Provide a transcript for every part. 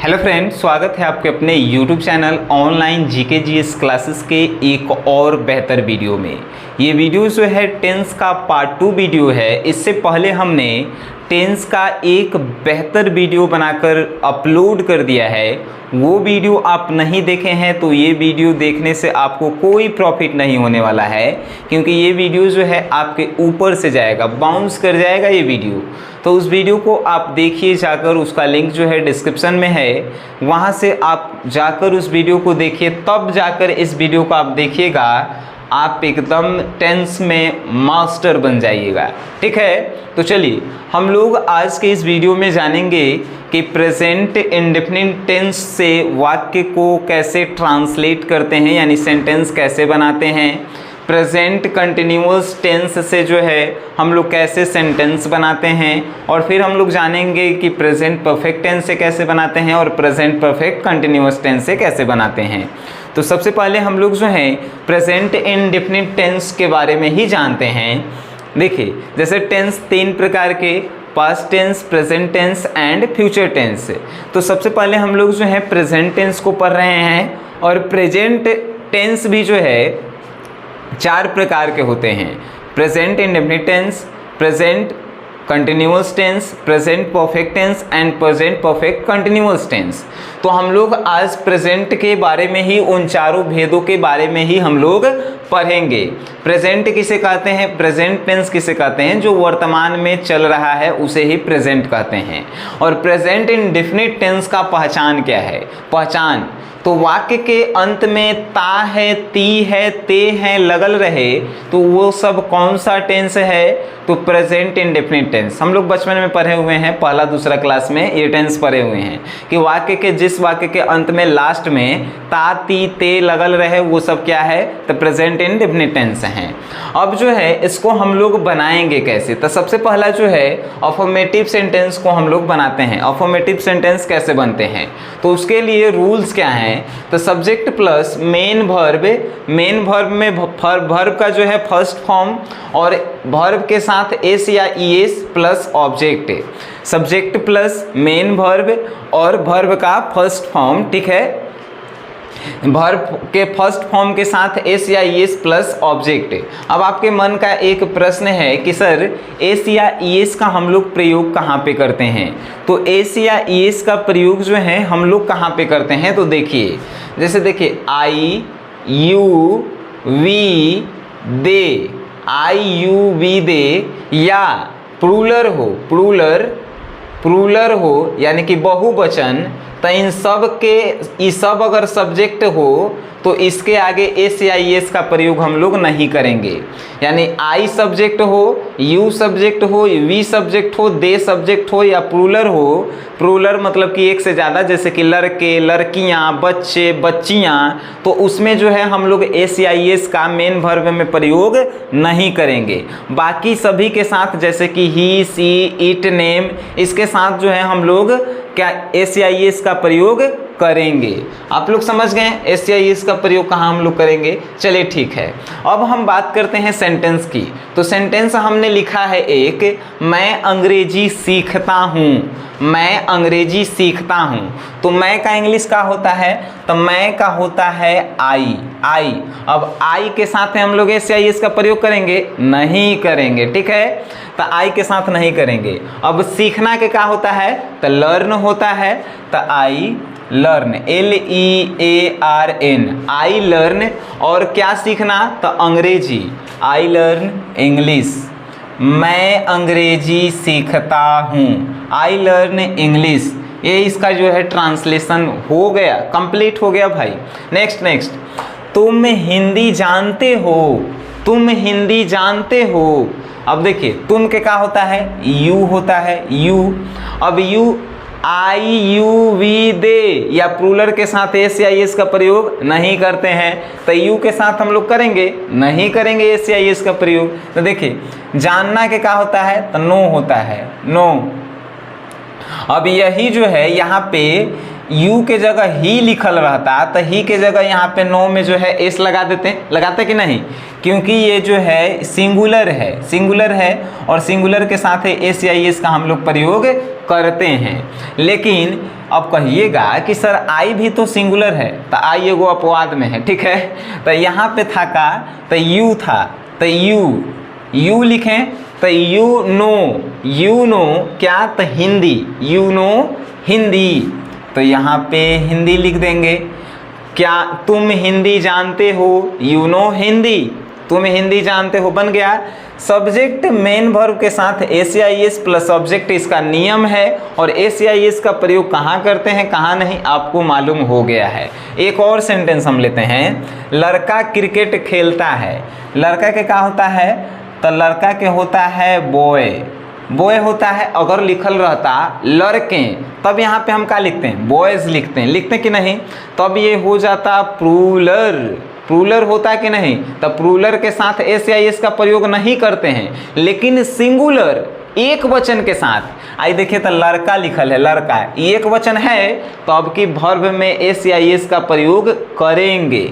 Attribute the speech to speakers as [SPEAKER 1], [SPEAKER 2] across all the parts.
[SPEAKER 1] Hello friend, स्वागत है आपके अपने YouTube channel online GK GS classes के एक और बेहतर वीडियो में। ये वीडियो जो है टेंस का पार्ट 2 वीडियो है। इससे पहले हमने टेंस का एक बेहतर वीडियो बनाकर अपलोड कर दिया है। वो वीडियो आप नहीं देखे हैं तो ये वीडियो देखने से आपको कोई प्रॉफिट नहीं होने वाला है, क्योंकि ये वीडियो जो है आपके ऊपर से जाएगा, बाउंस कर जाएगा ये वीडियो। तो उस वीडियो को आप देखिए जाकर, उसका लिंक जो है डिस्क्रिप्शन में है, वहाँ से आप जाकर उस वीडियो को देखिए, तब जाकर इस वीडियो को आप देखिएगा, आप एकदम टेंस में मास्टर बन जाइएगा। ठीक है, तो चलिए हम लोग आज के इस वीडियो में जानेंगे कि प्रेजेंट इंडेफिनिट टेंस से वाक्य को कैसे ट्रांसलेट करते हैं, यानी सेंटेंस कैसे बनाते हैं। प्रेजेंट कंटिन्यूअस टेंस से जो है हम लोग कैसे सेंटेंस बनाते हैं, और फिर हम लोग जानेंगे कि प्रेजेंट परफेक्ट टेंस से कैसे बनाते हैं और प्रेजेंट परफेक्ट कंटिन्यूअस टेंस से कैसे बनाते हैं। तो सबसे पहले हम लोग जो है प्रेजेंट इंडेफिनिट टेंस के बारे में ही जानते हैं। देखिए, जैसे टेंस 3 प्रकार के, past tense, present tense and future tense. तो सबसे पहले हम लोग जो है प्रेजेंट टेंस को पढ़ रहे हैं, और प्रेजेंट टेंस भी जो है 4 प्रकार के होते हैं। Present indefinite tense, present continuous tense, present perfect tense and present perfect continuous tense. तो हम लोग आज प्रेजेंट के बारे में ही, उन चारों भेदों के बारे में ही हम लोग पढ़ेंगे। प्रेजेंट किसे कहते हैं, प्रेजेंट टेंस किसे कहते हैं, जो वर्तमान में चल रहा है उसे ही प्रेजेंट कहते हैं। और प्रेजेंट इंडेफिनिट टेंस का पहचान क्या है, पहचान तो वाक्य के अंत में ता है, ती है, ते है लगल रहे तो वो सब कौन सा टेंस है, तो प्रेजेंट इंडेफिनिट टेंस। हम लोग बचपन में पढ़े हुए हैं, पहला दूसरा क्लास में ये टेंस पढ़े हुए हैं कि वाक्य के जिस वाक्य के अंत में लास्ट में ता, ती, ते लगल रहे वो सब क्या है, तो प्रेजेंट इंडेफिनिट टेंस हैं। अब जो है इसको हम लोग बनाएंगे कैसे, तो सबसे पहला जो है अफर्मेटिव सेंटेंस को हम लोग बनाते हैं। अफर्मेटिव सेंटेंस कैसे बनते हैं, तो उसके लिए रूल्स क्या हैं, तो subject plus main verb, main verb में वर्ब का जो है फर्स्ट फॉर्म, और वर्ब के साथ एस या es plus object. Subject plus main verb और वर्ब का फर्स्ट फॉर्म, ठीक है, वर्ब के फर्स्ट फॉर्म के साथ एस या ईएस प्लस ऑब्जेक्ट। अब आपके मन का एक प्रश्न है कि सर एस या ईएस का हम लोग प्रयोग कहाँ पे करते हैं, तो एस या ईएस का प्रयोग जो है हम लोग कहाँ पे करते हैं, तो देखिए, जैसे देखिए I you we they, I you we they, या प्लूरल हो, प्लूरल हो यानी कि बहुवचन, तो इन सब के ये सब अगर सब्जेक्ट हो तो इसके आगे एस या एस का प्रयोग हम लोग नहीं करेंगे। यानी आई सब्जेक्ट हो, यू सब्जेक्ट हो, वी सब्जेक्ट हो, दे सब्जेक्ट हो, या प्लूरल हो, प्लूरल मतलब कि एक से ज़्यादा, जैसे कि लड़के, लड़कियां, बच्चे, बच्चियां, तो उसमें जो है हम लोग एस या एस का मेन वर्ब में प्रयोग नहीं करेंगे। बाकी सभी के साथ, जैसे कि ही, सी, इट, नेम, इसके साथ जो है हम लोग क्या एस या एस का प्रयोग करेंगे। आप लोग समझ गए एस या एस का प्रयोग कहाँ हम लोग करेंगे। चलिए ठीक है, अब हम बात करते हैं सेंटेंस की। तो सेंटेंस हमने लिखा है एक, मैं अंग्रेजी सीखता हूँ, मैं अंग्रेजी सीखता हूँ। तो मैं का इंग्लिश का होता है, तो मैं का होता है आई, आई। अब आई के साथ हम लोग एस या एस का प्रयोग करेंगे, नहीं करेंगे, ठीक है, तो आई के साथ नहीं करेंगे। अब सीखना के क्या होता है, तो लर्न होता है, तो I learn, LEARN, I learn. और क्या सीखना, तो अंग्रेजी, आई लर्न इंग्लिश, मैं अंग्रेजी सीखता हूँ, आई लर्न इंग्लिश। ये इसका जो है ट्रांसलेशन हो गया, कंप्लीट हो गया भाई। नेक्स्ट, तुम हिंदी जानते हो, तुम हिंदी जानते हो। अब देखिए, तुम के क्या होता है, यू होता है, यू। अब you, I you we they, या प्लूरल के साथ एस या एस का प्रयोग नहीं करते हैं, तो यू के साथ हम लोग करेंगे, नहीं करेंगे एस या एस का प्रयोग। तो देखिए, जानना के क्या होता है, तो नो होता है, नो। अब यही जो है यहाँ पे यू के जगह ही लिखल रहता, तो ही के जगह यहाँ पे नो में जो है एस लगा देते हैं, लगाते कि नहीं, क्योंकि ये जो है सिंगुलर है, सिंगुलर है, और सिंगुलर के साथ एस या एस का हम लोग प्रयोग करते हैं। लेकिन अब कहिएगा कि सर आई भी तो सिंगुलर है, तो आई एगो अपवाद में है, ठीक है। तो यहाँ पे था का, तो यू था, तो यू लिखें, तो यू नो क्या, तो हिंदी, यू नो हिंदी, तो यहाँ पे हिंदी लिख देंगे। क्या तुम हिंदी जानते हो, यू नो हिंदी, तुम हिंदी जानते हो, बन गया। सब्जेक्ट मेन वर्ब के साथ एस प्लस ऑब्जेक्ट, इसका नियम है। और एस का प्रयोग कहाँ करते हैं, कहाँ नहीं, आपको मालूम हो गया है। एक और सेंटेंस हम लेते हैं, लड़का क्रिकेट खेलता है। लड़का के क्या होता है, तो लड़का के होता है बॉय होता है। अगर लिखल रहता लड़के, तब यहाँ पे हम क्या लिखते हैं, बॉयज लिखते हैं कि नहीं, तब ये हो जाता प्लूरल होता है कि नहीं। तब प्लूरल के साथ एस का प्रयोग नहीं करते हैं, लेकिन सिंगुलर एक वचन के साथ। आई देखिए, तो लड़का लिखल है, लड़का एक वचन है, तो अब की वर्ब में एस का प्रयोग करेंगे।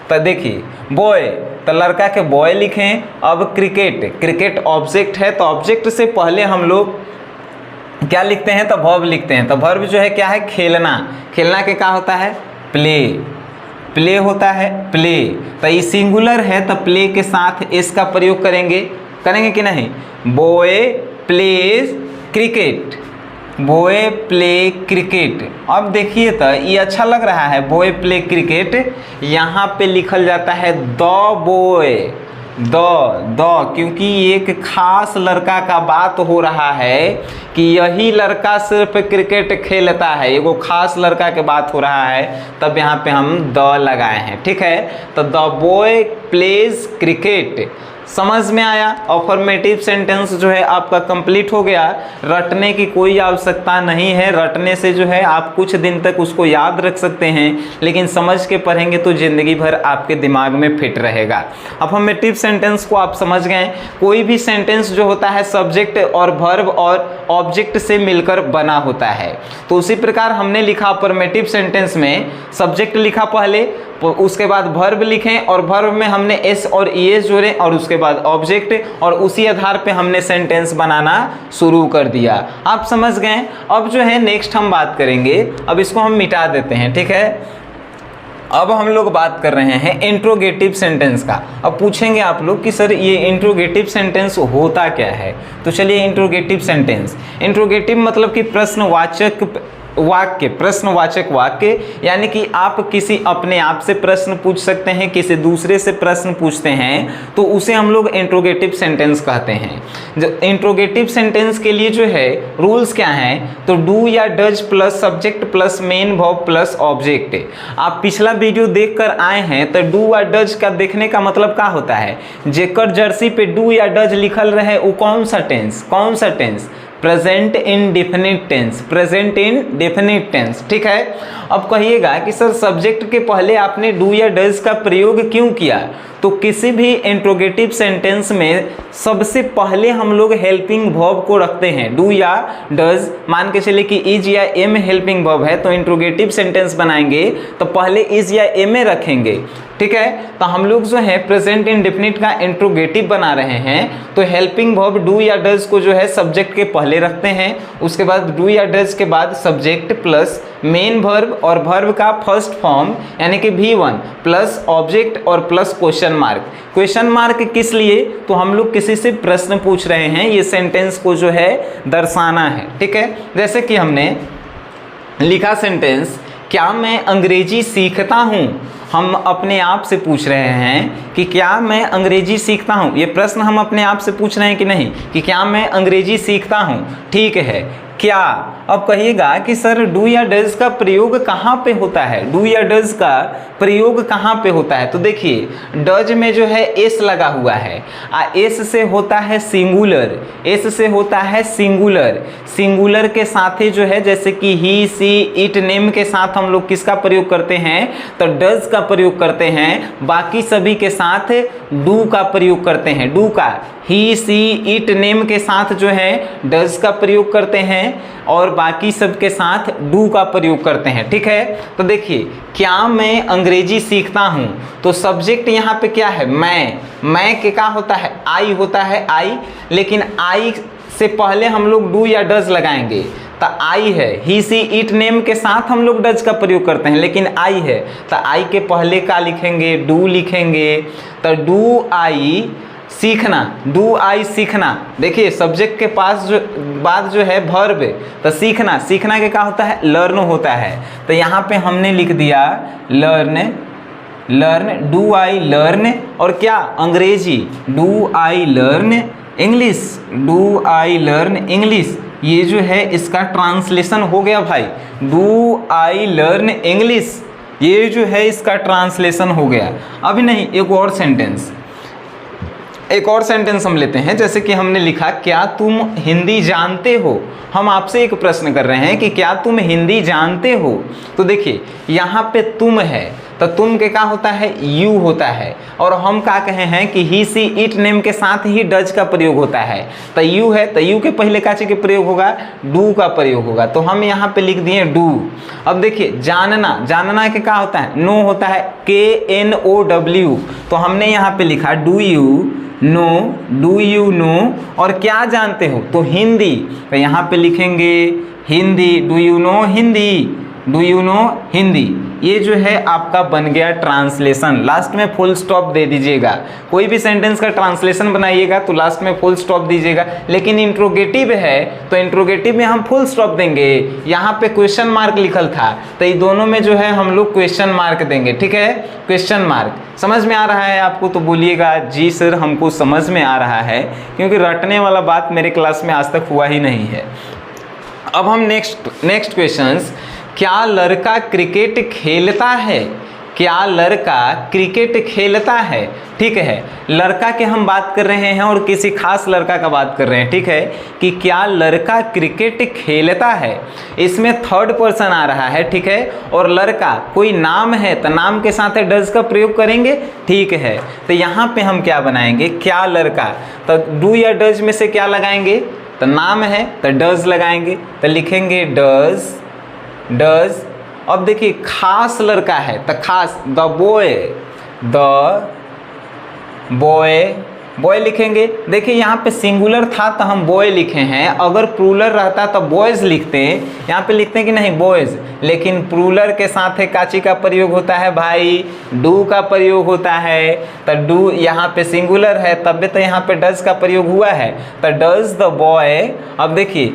[SPEAKER 1] तो देखिए बॉय, तो लड़का के बॉय लिखें। अब क्रिकेट ऑब्जेक्ट है, तो ऑब्जेक्ट से पहले हम लोग क्या लिखते हैं, तो वर्ब लिखते हैं। तो वर्ब जो है क्या है, खेलना के क्या होता है, प्ले होता है, प्ले। तो ये सिंगुलर है, तो प्ले के साथ एस का प्रयोग करेंगे कि नहीं। Boy pledge cricket, boy play cricket. अब देखिए, तो ये अच्छा लग रहा है, बॉय प्ले क्रिकेट। यहाँ पे लिखल जाता है द बॉय, द, क्योंकि एक खास लड़का का बात हो रहा है कि यही लड़का सिर्फ क्रिकेट खेलता है, एगो खास लड़का के बात हो रहा है, तब यहाँ पे हम द लगाए हैं, ठीक है। तो द बॉय प्लेज क्रिकेट, समझ में आया। अफर्मेटिव सेंटेंस जो है आपका कंप्लीट हो गया। रटने की कोई आवश्यकता नहीं है, रटने से जो है आप कुछ दिन तक उसको याद रख सकते हैं, लेकिन समझ के पढ़ेंगे तो ज़िंदगी भर आपके दिमाग में फिट रहेगा। अफर्मेटिव सेंटेंस को आप समझ गए। कोई भी सेंटेंस जो होता है सब्जेक्ट और वर्ब और ऑब्जेक्ट से मिलकर बना होता है, तो उसी प्रकार हमने लिखा अफर्मेटिव सेंटेंस में सब्जेक्ट लिखा पहले, उसके बाद वर्ब लिखें, और वर्ब में हमने एस और ईएस जोड़े, और उसके बाद ऑब्जेक्ट, और उसी आधार पे हमने सेंटेंस बनाना शुरू कर दिया। आप समझ गए। अब जो है नेक्स्ट हम बात करेंगे, अब इसको हम मिटा देते हैं, ठीक है। अब हम लोग बात कर रहे हैं इंट्रोगेटिव सेंटेंस का। अब पूछेंगे आप लोग कि सर ये इंट्रोगेटिव सेंटेंस होता क्या है, तो चलिए इंट्रोगेटिव मतलब कि प्रश्नवाचक वाक्य, प्रश्नवाचक वाक्य, यानी कि आप किसी अपने आप से प्रश्न पूछ सकते हैं, किसी दूसरे से प्रश्न पूछते हैं, तो उसे हम लोग इंट्रोगेटिव सेंटेंस कहते हैं। जो इंट्रोगेटिव सेंटेंस के लिए जो है रूल्स क्या हैं, तो डू या does plus subject plus main verb plus object. आप पिछला वीडियो देखकर आए हैं, तो डू या डज का देखने का मतलब क्या होता है, जेकर जर्सी पे डू या डज लिखल रहे वो कौन सा tense, present indefinite tense, ठीक है। अब कहिएगा कि सर सब्जेक्ट के पहले आपने डू या डज का प्रयोग क्यों किया, तो किसी भी इंट्रोगेटिव सेंटेंस में सबसे पहले हम लोग हेल्पिंग वर्ब को रखते हैं। डू या डज, मान के चले कि इज या एम हेल्पिंग वर्ब है, तो इंट्रोगेटिव सेंटेंस बनाएंगे तो पहले इज या एम रखेंगे, ठीक है। तो हम लोग जो है प्रेजेंट इंडेफिनिट का इंट्रोगेटिव बना रहे हैं, तो हेल्पिंग वर्ब डू या डज को जो है सब्जेक्ट के पहले रखते हैं, उसके बाद डू या डज के बाद सब्जेक्ट प्लस मेन वर्ब और वर्ब का फर्स्ट फॉर्म यानी कि V1 प्लस ऑब्जेक्ट और प्लस क्वेश्चन मार्क किस लिए, तो हम लोग किसी से प्रश्न पूछ रहे हैं, ये सेंटेंस को जो है दर्शाना है, ठीक है। जैसे कि हमने लिखा सेंटेंस, क्या मैं अंग्रेजी सीखता हूँ, हम अपने आप से पूछ रहे हैं कि क्या मैं अंग्रेजी सीखता हूँ, ये प्रश्न हम अपने आप से पूछ रहे हैं कि नहीं, कि क्या मैं अंग्रेजी सीखता हूँ, ठीक है। क्या, अब कहिएगा कि सर डू या डज का प्रयोग कहाँ पे होता है, डू या डज का प्रयोग कहाँ पे होता है, तो देखिए डज में जो है एस लगा हुआ है, एस से होता है सिंगुलर, सिंगुलर के साथ ही जो है जैसे कि ही सी इट नेम के साथ हम लोग किसका प्रयोग करते हैं, तो डज का प्रयोग करते हैं। बाकी सभी के साथ डू का प्रयोग करते हैं, डू का, ही सी इट नेम के साथ जो है डज का प्रयोग करते हैं, और बाकी सब के साथ डू का प्रयोग करते हैं, ठीक है। तो देखिए क्या मैं अंग्रेजी सीखता हूँ, तो सब्जेक्ट यहाँ पे क्या है, मैं के क्या होता है, आई होता है, आई, लेकिन आई से पहले हम लोग डू या डज लगाएंगे तो आई है, ही सी इट नेम के साथ हम लोग डज का प्रयोग करते हैं, लेकिन आई है तो आई के पहले का लिखेंगे, डू लिखेंगे। तो डू आई सीखना, डू आई सीखना। देखिए सब्जेक्ट के पास जो बात जो है वर्ब, तो सीखना, सीखना के क्या होता है, लर्न होता है। तो यहाँ पे हमने लिख दिया learn, learn, do I learn, और क्या अंग्रेजी, do I learn English, do I learn English. ये जो है इसका ट्रांसलेशन हो गया भाई, डू आई लर्न इंग्लिश, ये जो है इसका ट्रांसलेशन हो गया। अभी नहीं, एक और सेंटेंस, एक और सेंटेंस हम लेते हैं। जैसे कि हमने लिखा, क्या तुम हिंदी जानते हो। हम आपसे एक प्रश्न कर रहे हैं कि क्या तुम हिंदी जानते हो। तो देखिए यहाँ पे तुम है, तो तुम के क्या होता है, यू होता है, और हम क्या कहे हैं कि ही सी इट नेम के साथ ही डज का प्रयोग होता है। तो यू है, तो यू के पहले का चीज के प्रयोग होगा, डू का प्रयोग होगा। तो हम यहाँ पे लिख दिए डू। अब देखिए जानना, जानना के क्या होता है, नो होता है, KNOW। तो हमने यहाँ पे लिखा do you know, do you know, और क्या जानते हो, तो हिंदी। तो यहाँ पे लिखेंगे Hindi, do you know Hindi, do you know Hindi. ये जो है आपका बन गया ट्रांसलेशन। लास्ट में फुल स्टॉप दे दीजिएगा, कोई भी सेंटेंस का ट्रांसलेशन बनाइएगा तो लास्ट में फुल स्टॉप दीजिएगा। लेकिन इंट्रोगेटिव है तो इंट्रोगेटिव में हम फुल स्टॉप देंगे। यहाँ पे क्वेश्चन मार्क लिखल था, तो ये दोनों में जो है हम लोग क्वेश्चन मार्क देंगे, ठीक है, क्वेश्चन मार्क। समझ में आ रहा है आपको तो बोलिएगा जी सर हमको समझ में आ रहा है, क्योंकि रटने वाला बात मेरे क्लास में आज तक हुआ ही नहीं है। अब हम नेक्स्ट क्वेश्चंस, क्या लड़का क्रिकेट खेलता है, क्या लड़का क्रिकेट खेलता है, ठीक है। लड़का के हम बात कर रहे हैं और किसी खास लड़का का बात कर रहे हैं, ठीक है, कि क्या लड़का क्रिकेट खेलता है। इसमें थर्ड पर्सन आ रहा है, ठीक है, और लड़का कोई नाम है तो नाम के साथ डज का प्रयोग करेंगे, ठीक है। तो यहाँ पे हम क्या बनाएंगे, क्या लड़का, तो डू या डज में से क्या लगाएंगे, तो नाम है तो डज लगाएंगे, तो लिखेंगे डज, डज। अब देखिए खास लड़का है तो खास, the boy, the boy, boy लिखेंगे। देखिए यहाँ पे सिंगुलर था तो हम बॉय लिखे हैं, अगर प्लूरल रहता तो बॉयज़ लिखते हैं, यहाँ पे लिखते हैं कि नहीं बॉयज़, लेकिन प्लूरल के साथ है काची का प्रयोग होता है भाई, डू का प्रयोग होता है। तो डू यहाँ पे सिंगुलर है तब तो यहाँ पे डज का प्रयोग हुआ है, तो डज द बॉय। अब देखिए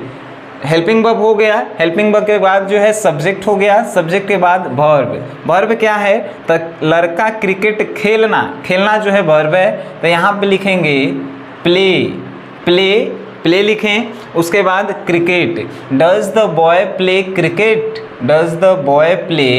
[SPEAKER 1] हेल्पिंग वर्ब हो गया, हेल्पिंग वर्ब के बाद जो है सब्जेक्ट हो गया, सब्जेक्ट के बाद वर्ब। वर्ब क्या है, तो लड़का क्रिकेट खेलना, खेलना जो है वर्ब है, तो यहाँ पे लिखेंगे प्ले, प्ले, प्ले लिखें। उसके बाद cricket, does the boy play cricket, does the boy play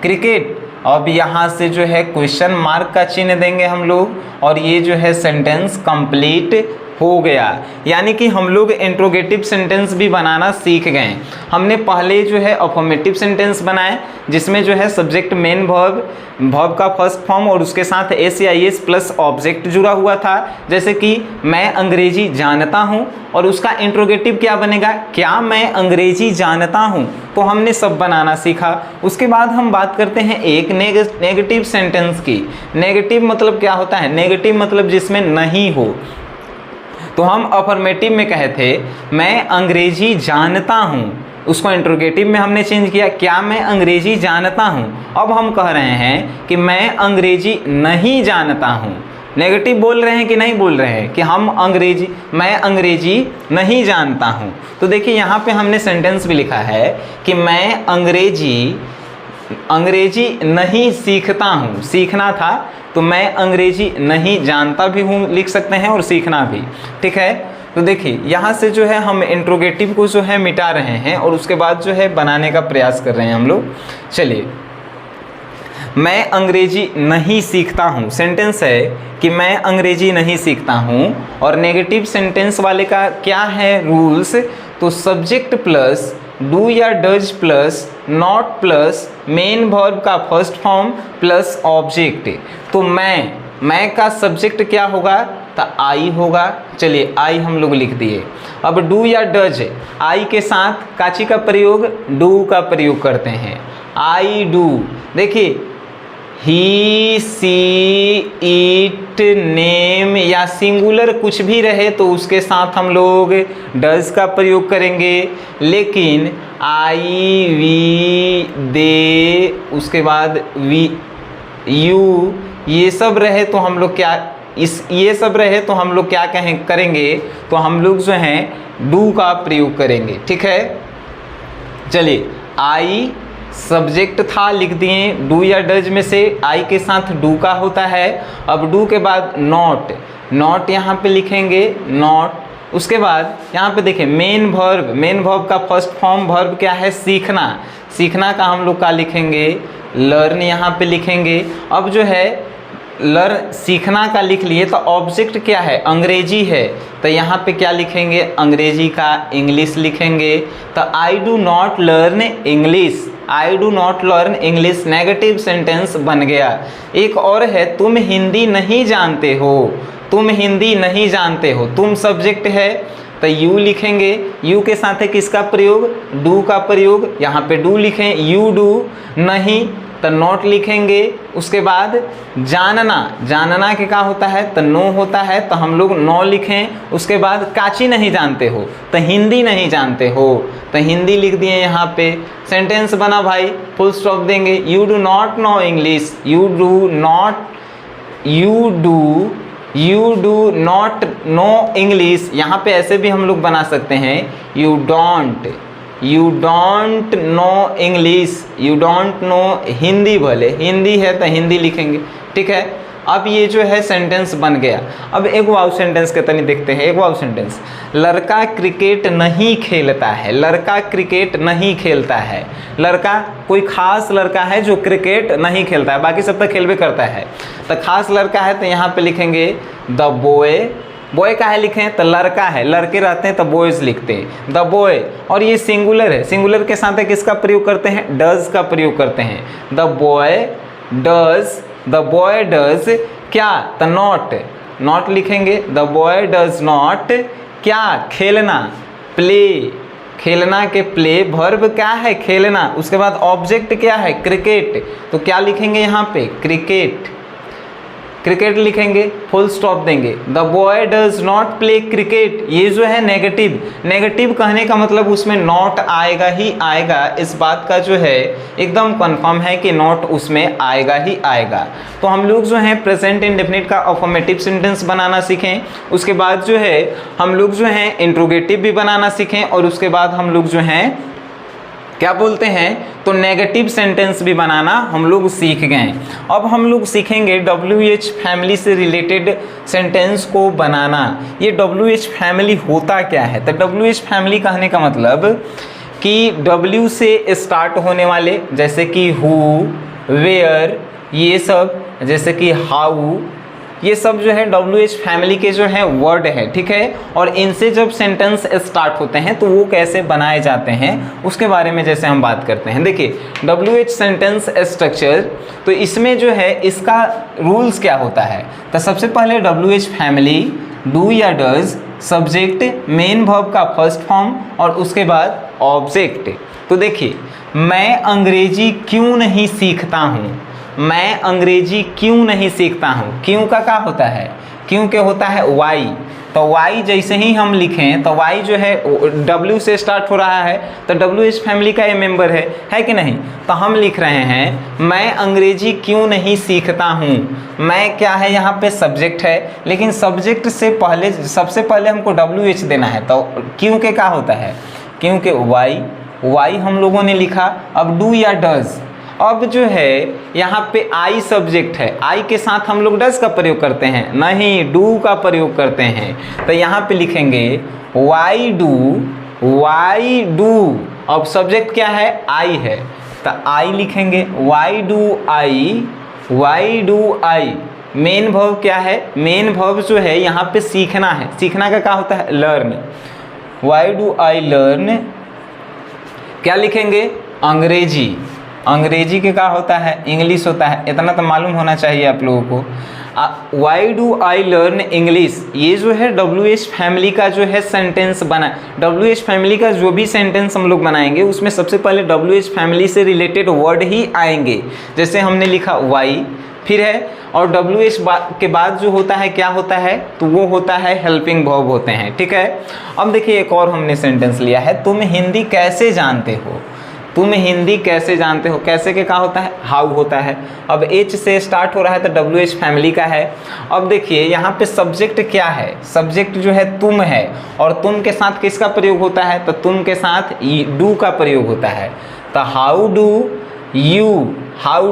[SPEAKER 1] cricket. अब यहाँ से जो है क्वेश्चन मार्क का चिन्ह देंगे हम लोग, और ये जो है सेंटेंस कंप्लीट हो गया। यानी कि हम लोग इंट्रोगेटिव सेंटेंस भी बनाना सीख गए। हमने पहले जो है अफर्मेटिव सेंटेंस बनाए, जिसमें जो है सब्जेक्ट मेन वर्ब, वर्ब का फर्स्ट फॉर्म और उसके साथ एस या एस प्लस ऑब्जेक्ट जुड़ा हुआ था। जैसे कि मैं अंग्रेजी जानता हूँ, और उसका इंट्रोगेटिव क्या बनेगा, क्या मैं अंग्रेजी जानता हूँ। तो हमने सब बनाना सीखा। उसके बाद हम बात करते हैं एक नेगेटिव सेंटेंस की। नेगेटिव मतलब क्या होता है, नेगेटिव मतलब जिसमें नहीं हो। तो हम अफर्मेटिव में कहे थे मैं अंग्रेजी जानता हूँ, उसको इंट्रोगेटिव में हमने चेंज किया, क्या मैं अंग्रेजी जानता हूँ। अब हम कह रहे हैं कि मैं अंग्रेजी नहीं जानता हूँ। नेगेटिव बोल रहे हैं कि नहीं बोल रहे हैं, कि हम अंग्रेजी, मैं अंग्रेजी नहीं जानता हूँ। तो देखिए यहाँ पे हमने सेंटेंस भी लिखा है कि मैं अंग्रेजी नहीं सीखता हूँ, सीखना था तो मैं अंग्रेजी नहीं जानता भी हूँ लिख सकते हैं, और सीखना भी, ठीक है। तो देखिए यहाँ से जो है हम इंट्रोगेटिव को जो है मिटा रहे हैं, और उसके बाद जो है बनाने का प्रयास कर रहे हैं हम लोग। चलिए, मैं अंग्रेजी नहीं सीखता हूँ, सेंटेंस है कि मैं अंग्रेजी नहीं सीखता हूँ। और नेगेटिव सेंटेंस वाले का क्या है रूल्स, तो सब्जेक्ट प्लस डू या does plus not plus main verb का फर्स्ट फॉर्म प्लस ऑब्जेक्ट। तो मैं का सब्जेक्ट क्या होगा, तो आई होगा। चलिए आई हम लोग लिख दिए। अब डू या डज, आई के साथ काची का प्रयोग, डू का प्रयोग करते हैं, आई डू। देखिए ही, सी, इट, नेम या सिंगुलर कुछ भी रहे तो उसके साथ हम लोग डज का प्रयोग करेंगे। लेकिन आई, वी, दे, उसके बाद वी, यू, ये सब रहे तो हम लोग क्या ये सब रहे तो हम लोग क्या करेंगे, तो हम लोग जो हैं डू का प्रयोग करेंगे। ठीक है, चलिए आई सब्जेक्ट था, लिख दिए। डू या डज में से आई के साथ डू का होता है। अब डू के बाद नॉट, नॉट यहाँ पे लिखेंगे नॉट। उसके बाद यहाँ पे देखें मेन वर्ब, मेन वर्ब का फर्स्ट फॉर्म वर्ब क्या है, सीखना। सीखना का हम लोग का लिखेंगे लर्न, यहाँ पे लिखेंगे। अब जो है लर्न सीखना का लिख लिए तो ऑब्जेक्ट क्या है, अंग्रेजी है, तो यहाँ पे क्या लिखेंगे, अंग्रेजी का इंग्लिश लिखेंगे। तो I do not learn English, I do not learn English negative sentence बन गया। एक और है तुम हिंदी नहीं जानते हो, तुम हिंदी नहीं जानते हो, तुम सब्जेक्ट है तो यू लिखेंगे। यू के साथ है किसका प्रयोग, डू का प्रयोग। यहाँ पे डू लिखें, यू डू, नहीं तो नॉट लिखेंगे। उसके बाद जानना, जानना के क्या होता है, तो नो होता है तो हम लोग नो लिखें। उसके बाद काची नहीं जानते हो तो हिंदी नहीं जानते हो, तो हिंदी लिख दिए यहाँ पे। सेंटेंस बना भाई, फुल स्टॉप देंगे। You do not know English, you do not know English. यहाँ पे ऐसे भी हम लोग बना सकते हैं, you don't know English, you don't know Hindi, भले हिंदी है तो हिंदी लिखेंगे। ठीक है, अब ये जो है सेंटेंस बन गया। अब एक वाव सेंटेंस के तनी देखते हैं। एक वाव सेंटेंस, लड़का क्रिकेट नहीं खेलता है, लड़का क्रिकेट नहीं खेलता है। लड़का कोई खास लड़का है जो क्रिकेट नहीं खेलता है, बाकी सब तो खेल भी करता है। तो खास लड़का है तो यहाँ पे लिखेंगे द बॉय। बॉय का है लिखें तो लड़का है, लड़के रहते हैं तो बॉयज़ लिखते हैं, द बॉय। और ये सिंगुलर है, सिंगुलर के साथ किसका प्रयोग करते हैं, डज का प्रयोग करते हैं। द बॉय डज क्या, तो नॉट, नॉट लिखेंगे। द बॉय डज नॉट क्या, खेलना, प्ले। खेलना के प्ले वर्ब क्या है, खेलना। उसके बाद ऑब्जेक्ट क्या है, क्रिकेट, तो क्या लिखेंगे यहाँ पे, क्रिकेट, क्रिकेट लिखेंगे, फुल स्टॉप देंगे। The boy does not play cricket, ये जो है नेगेटिव, नेगेटिव कहने का मतलब उसमें नॉट आएगा ही आएगा। इस बात का जो है एकदम कंफर्म है कि नॉट उसमें आएगा ही आएगा। तो हम लोग जो है प्रेजेंट इंडेफिनिट का अफर्मेटिव सेंटेंस बनाना सीखें। उसके बाद जो है हम लोग जो है इंट्रोगेटिव भी बनाना सीखें। और उसके बाद हम लोग जो हैं क्या बोलते हैं, तो नेगेटिव सेंटेंस भी बनाना हम लोग सीख गए। अब हम लोग सीखेंगे WH फैमिली से रिलेटेड सेंटेंस को बनाना। ये WH फैमिली होता क्या है, तो WH फैमिली कहने का मतलब कि W से स्टार्ट होने वाले, जैसे कि हु, वेयर, ये सब, जैसे कि हाउ, ये सब जो है WH फैमिली के जो है वर्ड है। ठीक है, और इनसे जब सेंटेंस स्टार्ट होते हैं तो वो कैसे बनाए जाते हैं उसके बारे में जैसे हम बात करते हैं। देखिए WH सेंटेंस स्ट्रक्चर, तो इसमें जो है इसका रूल्स क्या होता है, तो सबसे पहले WH फैमिली डू या डज, सब्जेक्ट, मेन वर्ब का फर्स्ट फॉर्म और उसके बाद ऑब्जेक्ट। तो देखिए मैं अंग्रेजी क्यों नहीं सीखता हूँ, मैं अंग्रेजी क्यों नहीं सीखता हूँ। क्यों का क्या होता है, क्यों के होता है वाई। तो वाई जैसे ही हम लिखें तो वाई जो है W से स्टार्ट हो रहा है, तो WH फैमिली का ये मेंबर है कि नहीं। तो हम लिख रहे हैं मैं अंग्रेजी क्यों नहीं सीखता हूँ। मैं क्या है यहाँ पे सब्जेक्ट है, लेकिन सब्जेक्ट से पहले सबसे पहले हमको WH देना है। तो क्यों के क्या होता है, क्यों के वाई हम लोगों ने लिखा। अब डू या डज, अब जो है यहाँ पे आई सब्जेक्ट है, आई के साथ हम लोग डज का प्रयोग करते हैं, नहीं डू का प्रयोग करते हैं। तो यहाँ पे लिखेंगे वाई डू। अब सब्जेक्ट क्या है, आई है, तो आई लिखेंगे। Why do I. Main verb क्या है, मेन वर्ब जो है यहाँ पे सीखना है, सीखना का क्या होता है, learn. Why do I learn, क्या लिखेंगे, अंग्रेजी। अंग्रेजी के क्या होता है, इंग्लिश होता है, इतना तो मालूम होना चाहिए आप लोगों को। Why do I learn English, ये जो है WH फैमिली का जो है सेंटेंस बना। WH फैमिली का जो भी सेंटेंस हम लोग बनाएंगे उसमें सबसे पहले WH फैमिली से रिलेटेड वर्ड ही आएंगे। जैसे हमने लिखा वाई, फिर है और WH के बाद जो होता है क्या होता है, तो वो होता है हेल्पिंग वर्ब होते हैं। ठीक है, अब देखिए एक और हमने सेंटेंस लिया है, तुम हिंदी कैसे जानते हो। तुम हिंदी कैसे जानते हो, कैसे के क्या होता है, हाउ होता है। अब H से स्टार्ट हो रहा है तो WH फैमिली का है। अब देखिए यहाँ पे सब्जेक्ट क्या है, सब्जेक्ट जो है तुम है, और तुम के साथ किसका प्रयोग होता है, तो तुम के साथ डू का प्रयोग होता है। तो हाउ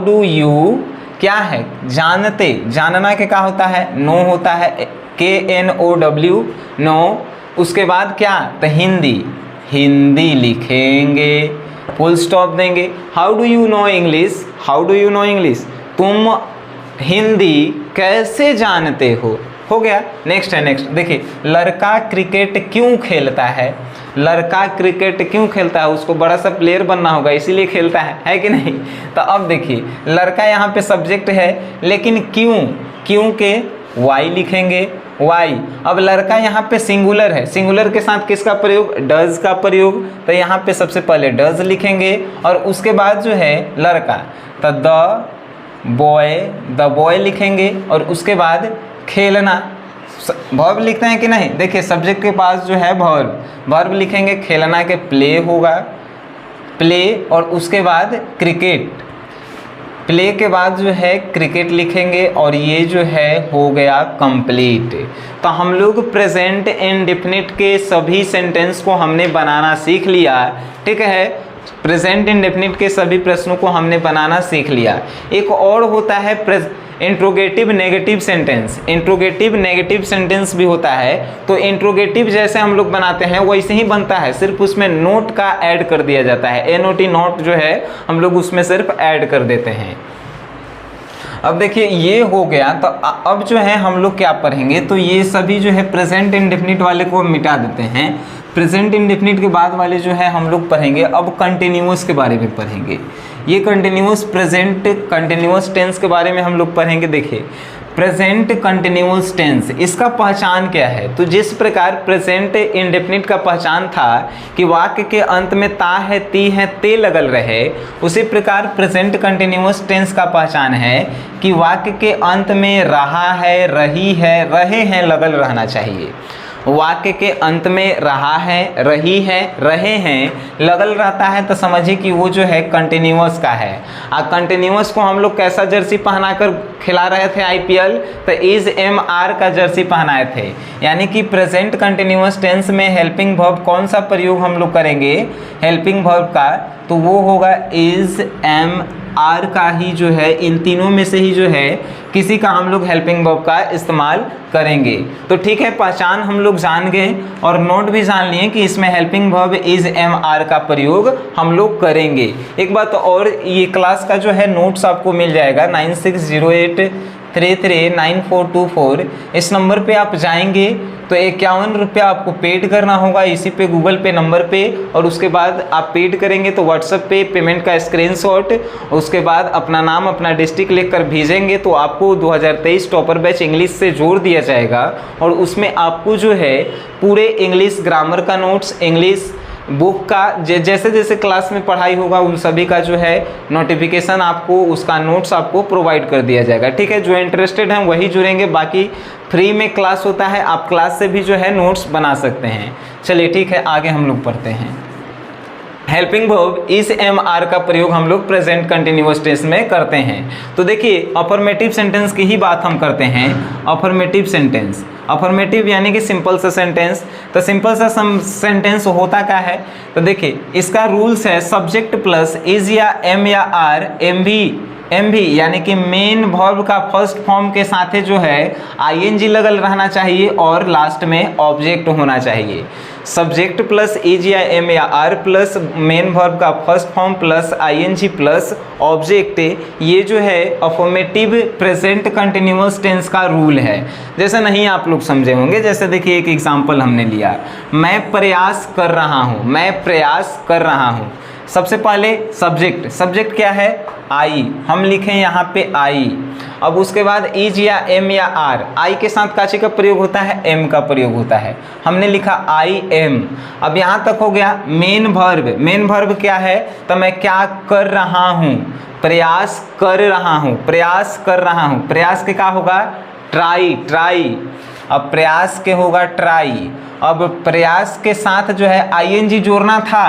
[SPEAKER 1] डू यू क्या है, जानते, जानना के क्या होता है, नो होता है, KNOW नो। उसके बाद क्या, तो हिंदी लिखेंगे, फुल स्टॉप देंगे। How do you know English, how do you know English, तुम हिंदी कैसे जानते हो गया। नेक्स्ट है, नेक्स्ट देखिए, लड़का क्रिकेट क्यों खेलता है, लड़का क्रिकेट क्यों खेलता है, उसको बड़ा सा प्लेयर बनना होगा इसीलिए खेलता है कि नहीं। तो अब देखिए लड़का यहाँ पे सब्जेक्ट है, लेकिन क्यों के वाई लिखेंगे, वाई। अब लड़का यहाँ पे सिंगुलर है, सिंगुलर के साथ किसका प्रयोग, डज का प्रयोग। तो यहाँ पे सबसे पहले डज लिखेंगे और उसके बाद जो है लड़का, तो द बॉय लिखेंगे और उसके बाद खेलना, वर्ब लिखते हैं कि नहीं। देखिए सब्जेक्ट के पास जो है वर्ब लिखेंगे, खेलना के प्ले होगा, प्ले, और उसके बाद क्रिकेट, प्ले के बाद जो है क्रिकेट लिखेंगे और ये जो है हो गया कंप्लीट। तो हम लोग प्रेजेंट इंडेफिनिट के सभी सेंटेंस को हमने बनाना सीख लिया। ठीक है, प्रेजेंट इंडेफिनिट के सभी प्रश्नों को हमने बनाना सीख लिया। एक और होता है interrogative negative sentence, interrogative negative sentence भी होता है। तो इंट्रोगेटिव जैसे हम लोग बनाते हैं वैसे ही बनता है, सिर्फ उसमें नोट का ऐड कर दिया जाता है, NOT नोट जो है हम लोग उसमें सिर्फ ऐड कर देते हैं। अब देखिए ये हो गया, तो अब जो है हम लोग क्या पढ़ेंगे, तो ये सभी जो है प्रेजेंट इंडेफिनिट वाले को मिटा देते हैं। प्रेजेंट इंडेफिनिट के बाद वाले जो है हम लोग पढ़ेंगे अब कंटिन्यूअस के बारे में पढ़ेंगे। ये कंटिन्यूअस प्रेजेंट कंटिन्यूअस टेंस के बारे में हम लोग पढ़ेंगे। देखिए प्रेजेंट कंटिन्यूअस टेंस, इसका पहचान क्या है, तो जिस प्रकार प्रेजेंट इंडेफिनिट का पहचान था कि वाक्य के अंत में ता है, ती है, ते लगल रहे, उसी प्रकार प्रेजेंट कंटिन्यूअस टेंस का पहचान है कि वाक्य के अंत में रहा है, रही है, रहे हैं लगल रहना चाहिए। वाक्य के अंत में रहा है, रही है, रहे हैं लगल रहता है तो समझिए कि वो जो है कंटिन्यूअस का है। कंटिन्यूअस को हम लोग कैसा जर्सी पहना कर खिला रहे थे IPL, तो इज MR का जर्सी पहनाए थे। यानी कि प्रेजेंट कंटिन्यूअस टेंस में हेल्पिंग वर्ब कौन सा प्रयोग हम लोग करेंगे, हेल्पिंग वर्ब का, तो वो होगा इज MR का ही जो है, इन तीनों में से ही जो है किसी का हम लोग हेल्पिंग वर्ब का इस्तेमाल करेंगे। तो ठीक है, पहचान हम लोग जान गए और नोट भी जान लिए कि इसमें हेल्पिंग वर्ब इज MR का प्रयोग हम लोग करेंगे। एक बात और, ये क्लास का जो है नोट्स आपको मिल जाएगा 9608339424। इस नंबर पे आप जाएंगे तो 51 रुपया आपको पेड करना होगा इसी पे गूगल पे नंबर पे, और उसके बाद आप पेड करेंगे तो व्हाट्सएप पे पेमेंट का स्क्रीनशॉट, उसके बाद अपना नाम अपना डिस्ट्रिक्ट लिखकर भेजेंगे तो आपको 2023 टॉपर बैच इंग्लिश से जोड़ दिया जाएगा। और उसमें आपको जो है पूरे इंग्लिश ग्रामर का नोट्स, इंग्लिश बुक का जैसे जैसे क्लास में पढ़ाई होगा उन सभी का जो है नोटिफिकेशन आपको, उसका नोट्स आपको प्रोवाइड कर दिया जाएगा। ठीक है, जो इंटरेस्टेड हैं वही जुड़ेंगे, बाकी फ्री में क्लास होता है, आप क्लास से भी जो है नोट्स बना सकते हैं। चलिए ठीक है, आगे हम लोग पढ़ते हैं। हेल्पिंग वर्ब इस MR का प्रयोग हम लोग प्रेजेंट कंटिन्यूअस टेंस में करते हैं। तो देखिए अफर्मेटिव सेंटेंस की ही बात हम करते हैं। अफर्मेटिव सेंटेंस, अफर्मेटिव यानी कि सिंपल सा सेंटेंस। तो सिंपल सा सेंटेंस होता क्या है, तो देखिए इसका रूल्स है सब्जेक्ट प्लस इज या एम या आर, एम भी यानी कि मेन वर्ब का फर्स्ट फॉर्म के साथ जो है ING लगल रहना चाहिए और लास्ट में ऑब्जेक्ट होना चाहिए। सब्जेक्ट प्लस इज या एम या आर प्लस मेन वर्ब का first form plus ING plus object, ये जो है अफर्मेटिव प्रेजेंट कंटिन्यूअस टेंस का रूल है। जैसे नहीं आप लोग समझे होंगे, जैसे देखिए एक एग्जांपल हमने लिया, मैं प्रयास कर रहा हूँ, मैं प्रयास कर रहा हूँ। सबसे पहले सब्जेक्ट, सब्जेक्ट क्या है, आई, हम लिखें यहाँ पे आई। अब उसके बाद इज या एम या आर, आई के साथ काची का प्रयोग होता है, एम का प्रयोग होता है। हमने लिखा आई एम। अब यहाँ तक हो गया। मेन वर्ब, मेन वर्ब क्या है, तो मैं क्या कर रहा हूँ, प्रयास कर रहा हूँ, प्रयास कर रहा हूँ। प्रयास के क्या होगा, ट्राई, ट्राई। अब प्रयास के होगा ट्राई। अब प्रयास के साथ जो है आईएनजी जोड़ना था,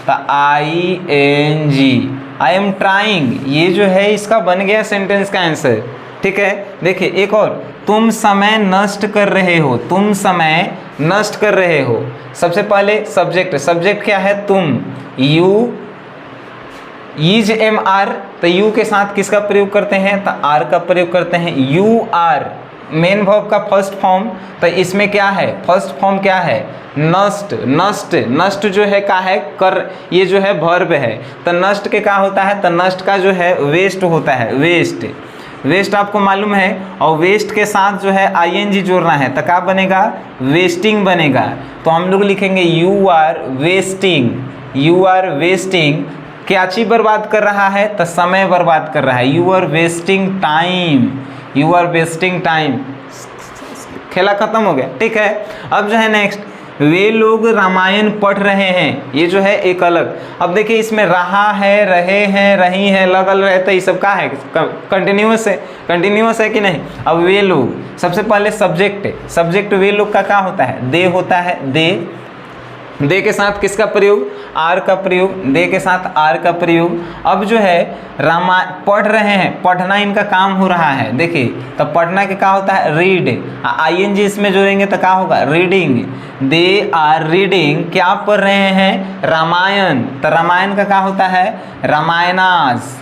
[SPEAKER 1] तो I N G, I am trying, ये जो है इसका बन गया सेंटेंस का आंसर। ठीक है, देखिए एक और, तुम समय नष्ट कर रहे हो, तुम समय नष्ट कर रहे हो। सबसे पहले सब्जेक्ट, सब्जेक्ट क्या है, तुम, यू, इज एम आर, तो यू के साथ किसका प्रयोग करते हैं, तो आर का प्रयोग करते हैं, यू आर। मेन वर्ब का फर्स्ट फॉर्म, तो इसमें क्या है, फर्स्ट फॉर्म क्या है, नष्ट, नष्ट, नष्ट जो है क्या है, कर, ये जो है वर्ब है, तो नष्ट के क्या होता है, तो नष्ट का जो है वेस्ट होता है, वेस्ट, वेस्ट आपको मालूम है। और वेस्ट के साथ जो है आईएनजी जोड़ना है, तो क्या बनेगा, वेस्टिंग बनेगा। तो हम लोग लिखेंगे you are wasting, you are wasting. क्या चीज बर्बाद कर रहा है, तो समय बर्बाद कर रहा है, you are wasting time, you are wasting time. खेला खत्म हो गया। ठीक है, अब जो है नेक्स्ट, वे लोग रामायण पढ़ रहे हैं, ये जो है एक अलग। अब देखिए इसमें रहा है, रहे हैं, रही है, लगल रहते, ये सब का है, कंटिन्यूअस है, कंटिन्यूअस है कि नहीं। अब वे लोग, सबसे पहले सब्जेक्ट, सब्जेक्ट वे लोग का क्या होता है, दे होता है, दे, दे के साथ किसका प्रयोग, आर का प्रयोग, दे के साथ आर का प्रयोग। अब जो है पढ़ रहे हैं, पढ़ना इनका काम हो रहा है। देखिए तो पढ़ना के क्या होता है, रीड, आईएनजी इसमें जोड़ेंगे तो क्या होगा, रीडिंग। दे आर रीडिंग, क्या पढ़ रहे हैं, रामायण, तो रामायण का क्या होता है, रामायणास,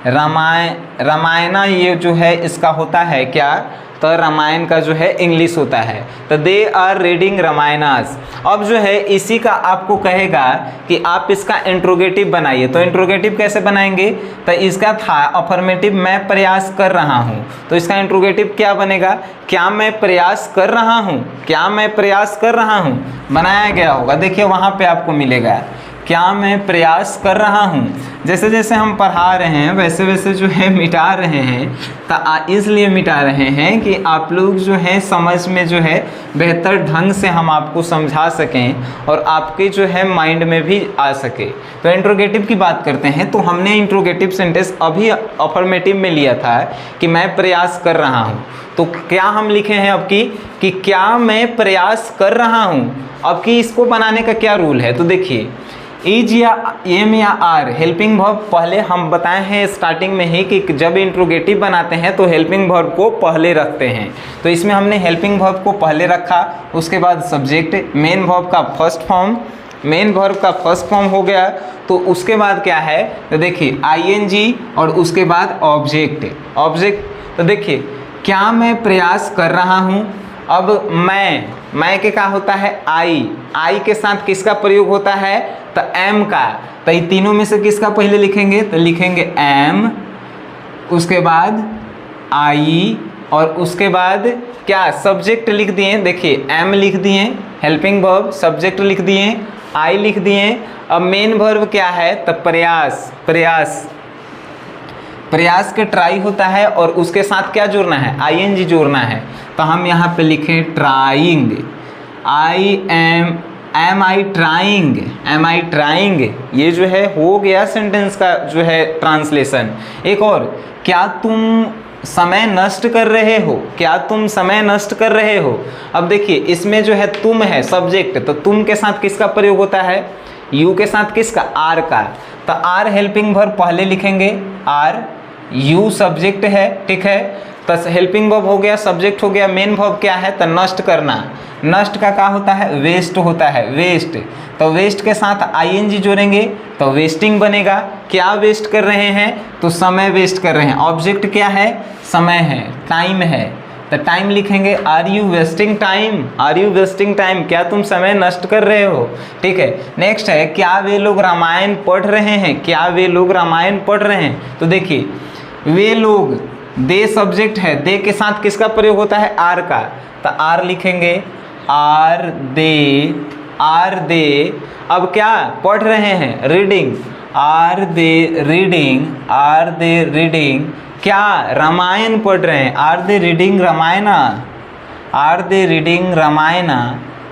[SPEAKER 1] रामायणा, ये जो है इसका होता है क्या, तो रामायण का जो है इंग्लिश होता है, तो दे आर रीडिंग रामायणास। अब जो है इसी का आपको कहेगा कि आप इसका इंट्रोगेटिव बनाइए, तो इंट्रोगेटिव कैसे बनाएंगे, तो इसका था अफर्मेटिव, मैं प्रयास कर रहा हूँ, तो इसका इंट्रोगेटिव क्या बनेगा, क्या मैं प्रयास कर रहा हूँ, क्या मैं प्रयास कर रहा हूँ, बनाया गया होगा। देखिए वहाँ पे आपको मिलेगा, क्या मैं प्रयास कर रहा हूँ। जैसे जैसे हम पढ़ा रहे हैं वैसे वैसे जो है मिटा रहे हैं, तो इसलिए मिटा रहे हैं कि आप लोग जो है समझ में जो है बेहतर ढंग से हम आपको समझा सकें और आपके जो है माइंड में भी आ सके। तो इंट्रोगेटिव की बात करते हैं, तो हमने इंट्रोगेटिव सेंटेंस अभी अफर्मेटिव में लिया था कि मैं प्रयास कर रहा हूँ, तो क्या हम लिखे हैं अब कि क्या मैं प्रयास कर रहा हूँ। अब कि इसको बनाने का क्या रूल है, तो देखिए इज या एम या आर, हेल्पिंग वर्ब पहले हम बताए हैं स्टार्टिंग में ही कि जब इंट्रोगेटिव बनाते हैं तो हेल्पिंग वर्ब को पहले रखते हैं, तो इसमें हमने हेल्पिंग वर्ब को पहले रखा, उसके बाद सब्जेक्ट, मेन वर्ब का फर्स्ट फॉर्म, मेन वर्ब का फर्स्ट फॉर्म हो गया, तो उसके बाद क्या है, तो देखिए आईएनजी और उसके बाद ऑब्जेक्ट, ऑब्जेक्ट। तो देखिए क्या मैं प्रयास कर रहा हूँ। अब मैं के क्या होता है, आई के साथ किसका प्रयोग होता है, तो एम का, तो ये तीनों में से किसका पहले लिखेंगे, तो लिखेंगे एम, उसके बाद आई और उसके बाद क्या, सब्जेक्ट लिख दिए। देखिए एम लिख दिए, हेल्पिंग वर्ब, सब्जेक्ट लिख दिए, आई लिख दिए। अब मेन वर्ब क्या है, तो प्रयास, प्रयास, प्रयास के ट्राई होता है और उसके साथ क्या जोड़ना है, आईएनजी जोड़ना है, तो हम यहाँ पे लिखें trying, am I trying, am I trying, ये जो है हो गया सेंटेंस का जो है ट्रांसलेशन। एक और, क्या तुम समय नष्ट कर रहे हो, क्या तुम समय नष्ट कर रहे हो। अब देखिए इसमें जो है तुम है सब्जेक्ट, तो तुम के साथ किसका प्रयोग होता है, यू के साथ किसका, आर का, तो आर हेल्पिंग वर्ब पहले लिखेंगे, आर, यू सब्जेक्ट है, ठीक है, तो हेल्पिंग वर्ब हो गया, सब्जेक्ट हो गया, मेन वर्ब क्या है, तो नष्ट करना, नष्ट का क्या होता है, वेस्ट होता है, वेस्ट, तो वेस्ट के साथ आईएनजी जोड़ेंगे तो वेस्टिंग बनेगा। क्या वेस्ट कर रहे हैं, तो समय वेस्ट कर रहे हैं, ऑब्जेक्ट क्या है, समय है, टाइम है, तो टाइम लिखेंगे, are you wasting time, are you wasting time, क्या तुम समय नष्ट कर रहे हो। ठीक है, नेक्स्ट है, क्या वे लोग रामायण पढ़ रहे हैं, क्या वे लोग रामायण पढ़ रहे हैं। तो देखिए वे लोग, दे सब्जेक्ट है, दे के साथ किसका प्रयोग होता है, आर का, तो आर लिखेंगे, आर दे, आर दे। अब क्या पढ़ रहे हैं, reading, are they reading, are they reading, क्या रामायण पढ़ रहे हैं? Are they reading Ramayana? Are they reading Ramayana?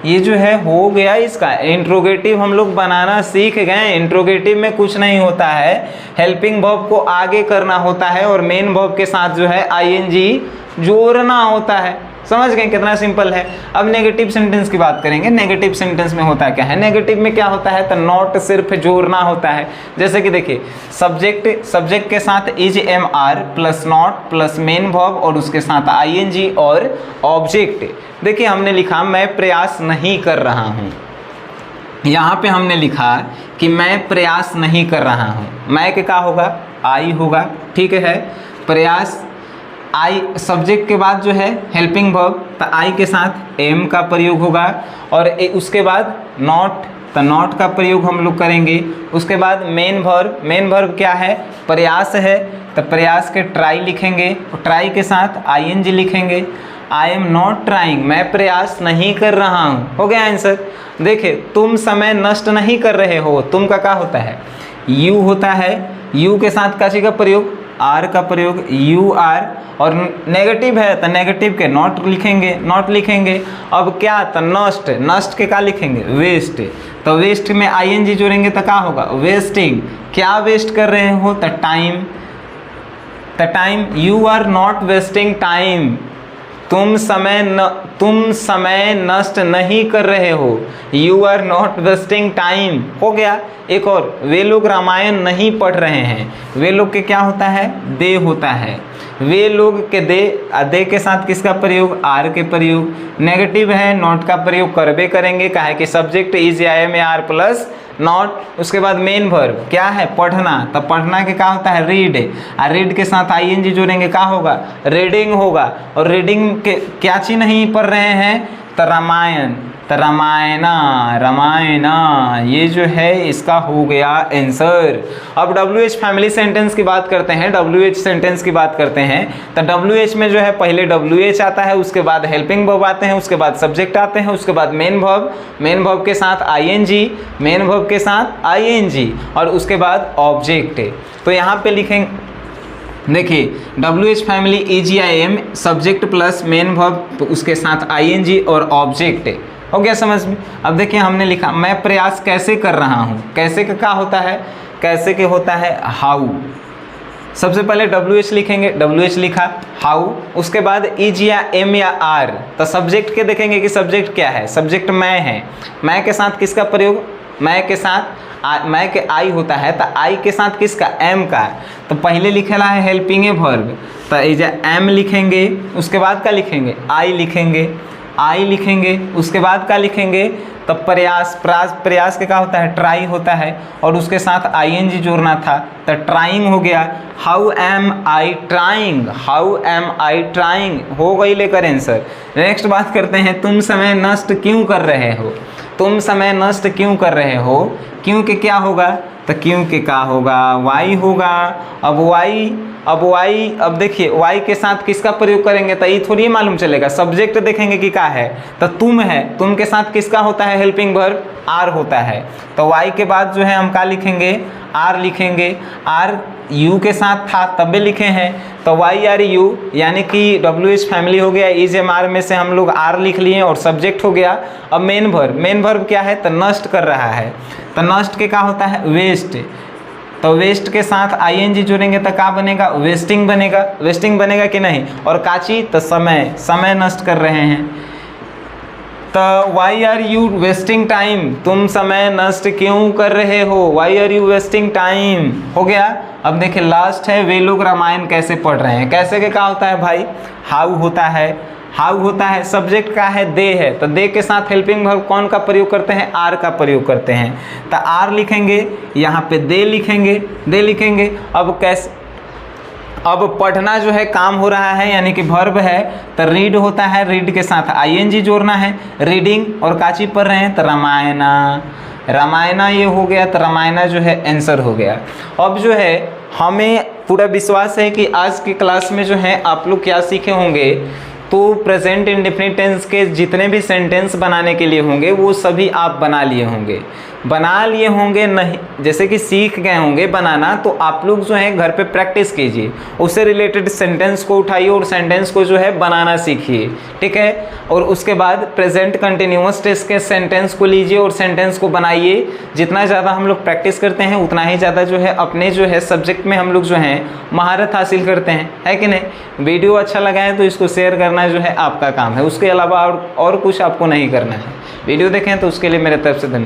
[SPEAKER 1] ये जो है हो गया इसका इंट्रोगेटिव। हम लोग बनाना सीख गए। इंट्रोगेटिव में कुछ नहीं होता है, हेल्पिंग वर्ब को आगे करना होता है और मेन वर्ब के साथ जो है आईएनजी जोड़ना होता है। समझ गए कितना सिंपल है। अब नेगेटिव सेंटेंस की बात करेंगे। नेगेटिव सेंटेंस में होता क्या है? नेगेटिव में क्या होता है? तो नॉट सिर्फ जोड़ना होता है। जैसे कि देखिए सब्जेक्ट के साथ is am are plus not plus main verb और उसके साथ आईएनजी और ऑब्जेक्ट। देखिए हमने लिखा मैं प्रयास नहीं कर रहा हूँ। यहाँ पे हमने लिखा कि मैं प्रयास नहीं कर रहा हूँ। मैं के क्या होगा? आई होगा। ठीक है, प्रयास आई सब्जेक्ट के बाद जो है हेल्पिंग वर्ब, तो आई के साथ एम का प्रयोग होगा और उसके बाद नॉट, तो नॉट का प्रयोग हम लोग करेंगे। उसके बाद मेन वर्ब क्या है? प्रयास है, तो प्रयास के ट्राई लिखेंगे और ट्राई के साथ आईएनजी लिखेंगे। आई एम नॉट ट्राइंग, मैं प्रयास नहीं कर रहा हूँ। हो गया आंसर। देखिए तुम समय नष्ट नहीं कर रहे हो। तुम का क्या होता है? यू होता है। यू के साथ काची का प्रयोग? आर का प्रयोग, यू आर। और नेगेटिव है तो नेगेटिव के नॉट लिखेंगे। अब क्या? तो नष्ट के क्या लिखेंगे? वेस्ट। तो वेस्ट में आईएनजी जोड़ेंगे तो क्या होगा? वेस्टिंग। क्या वेस्ट कर रहे हो? तो time. You are not wasting time. तुम समय नष्ट नहीं कर रहे हो। You are not wasting time. हो गया। एक और, वे लोग रामायण नहीं पढ़ रहे हैं। वे लोग के क्या होता है? दे होता है। वे लोग के दे के साथ किसका प्रयोग? आर के प्रयोग। नेगेटिव है, नॉट का प्रयोग करबे करेंगे, काहे कि सब्जेक्ट इज आई में आर प्लस नॉट। उसके बाद मेन वर्ब क्या है? पढ़ना। तो पढ़ना के क्या होता है? रीड। और रीड के साथ आईएनजी जोड़ेंगे, क्या होगा? रीडिंग होगा। और रीडिंग के क्या चीज नहीं पढ़ रहे हैं? तो रामायण। तो रामायणा ये जो है इसका हो गया आंसर। अब WH फैमिली सेंटेंस की बात करते हैं। WH सेंटेंस की बात करते हैं तो WH में जो है पहले WH आता है, उसके बाद हेल्पिंग वर्ब आते हैं, उसके बाद सब्जेक्ट आते हैं, उसके बाद मेन वर्ब के साथ आईएनजी, और उसके बाद ऑब्जेक्ट। तो यहाँ पे लिखेंगे, देखिए WH family EGIM subject plus main verb उसके साथ आईएनजी और ऑब्जेक्ट। हो गया समझ में। अब देखिए हमने लिखा मैं प्रयास कैसे कर रहा हूँ। कैसे का क्या होता है? कैसे के होता है? हाउ। सबसे पहले WH लिखेंगे, WH लिखा, हाउ। उसके बाद इज या एम या आर, तो सब्जेक्ट के देखेंगे कि सब्जेक्ट क्या है? सब्जेक्ट मैं है। मैं के साथ किसका प्रयोग? मैं के साथ मैं के आई होता है, तो आई के साथ किसका? एम का। तो पहले लिखेला है हेल्पिंग वर्ब, तो इज एम लिखेंगे। उसके बाद क्या लिखेंगे? आई लिखेंगे। उसके बाद क्या लिखेंगे? तो प्रयास के क्या होता है? ट्राई होता है और उसके साथ आईएनजी जोड़ना था, तो ट्राइंग हो गया। हाउ एम आई ट्राइंग हो गई लेकर आंसर। नेक्स्ट बात करते हैं, तुम समय नष्ट क्यों कर रहे हो? क्यों के क्या होगा? तो क्यों के क्या होगा? वाई होगा। अब देखिए वाई के साथ किसका प्रयोग करेंगे? तो ये थोड़ी मालूम चलेगा। सब्जेक्ट देखेंगे कि क्या है? तो तुम है। तुम के साथ किसका होता है? हेल्पिंग वर्ब आर होता है। तो वाई के बाद जो है हम क्या लिखेंगे? आर लिखेंगे। आर यू के साथ था तबे लिखे हैं, तो वाई आर यू, यानी कि WH फैमिली हो गया। इज एम आर में से हम लोग आर लिख लिए और सब्जेक्ट हो गया। अब मेन वर्ब क्या है? तो नष्ट कर रहा है, तो नष्ट के क्या होता है? वेस्ट। तो वेस्ट के साथ आईएनजी जोड़ेंगे तो क्या बनेगा? वेस्टिंग बनेगा कि नहीं? और काची? तो समय नष्ट कर रहे हैं। तो why are you wasting time? तुम समय नष्ट क्यों कर रहे हो? Why are you wasting time. हो गया। अब देखिए लास्ट है, वे लोग रामायण कैसे पढ़ रहे हैं। कैसे के क्या होता है भाई? हाउ होता है। सब्जेक्ट का है? दे है, तो दे के साथ हेल्पिंग वर्ब कौन का प्रयोग करते हैं? आर का प्रयोग करते हैं, तो आर लिखेंगे। यहाँ पे दे लिखेंगे। अब कैसे? अब पढ़ना जो है काम हो रहा है, यानी कि वर्ब है, तो रीड होता है। रीड के साथ आईएनजी जोड़ना है। रीडिंग और काची पढ़ रहे हैं? तो रामायणा ये हो गया। तो रामायणा जो है आंसर हो गया। अब जो है हमें पूरा विश्वास है कि आज की क्लास में जो है आप लोग क्या सीखे होंगे, तो प्रेजेंट इंडेफिनिट टेंस के जितने भी सेंटेंस बनाने के लिए होंगे वो सभी आप बना लिए होंगे। बना लिए होंगे नहीं, जैसे कि सीख गए होंगे बनाना, तो आप लोग जो है घर पे प्रैक्टिस कीजिए, उससे रिलेटेड सेंटेंस को उठाइए और सेंटेंस को जो है बनाना सीखिए, ठीक है। और उसके बाद प्रेजेंट कंटिन्यूअस टेंस के सेंटेंस को लीजिए और सेंटेंस को बनाइए। जितना ज़्यादा हम लोग प्रैक्टिस करते हैं उतना ही ज़्यादा जो है अपने जो है सब्जेक्ट में हम लोग जो है महारत हासिल करते हैं, है कि नहीं। वीडियो अच्छा लगा है तो इसको शेयर करना जो है आपका काम है, उसके अलावा और कुछ आपको नहीं करना है। वीडियो देखें तो उसके लिए मेरे तरफ से धन्यवाद।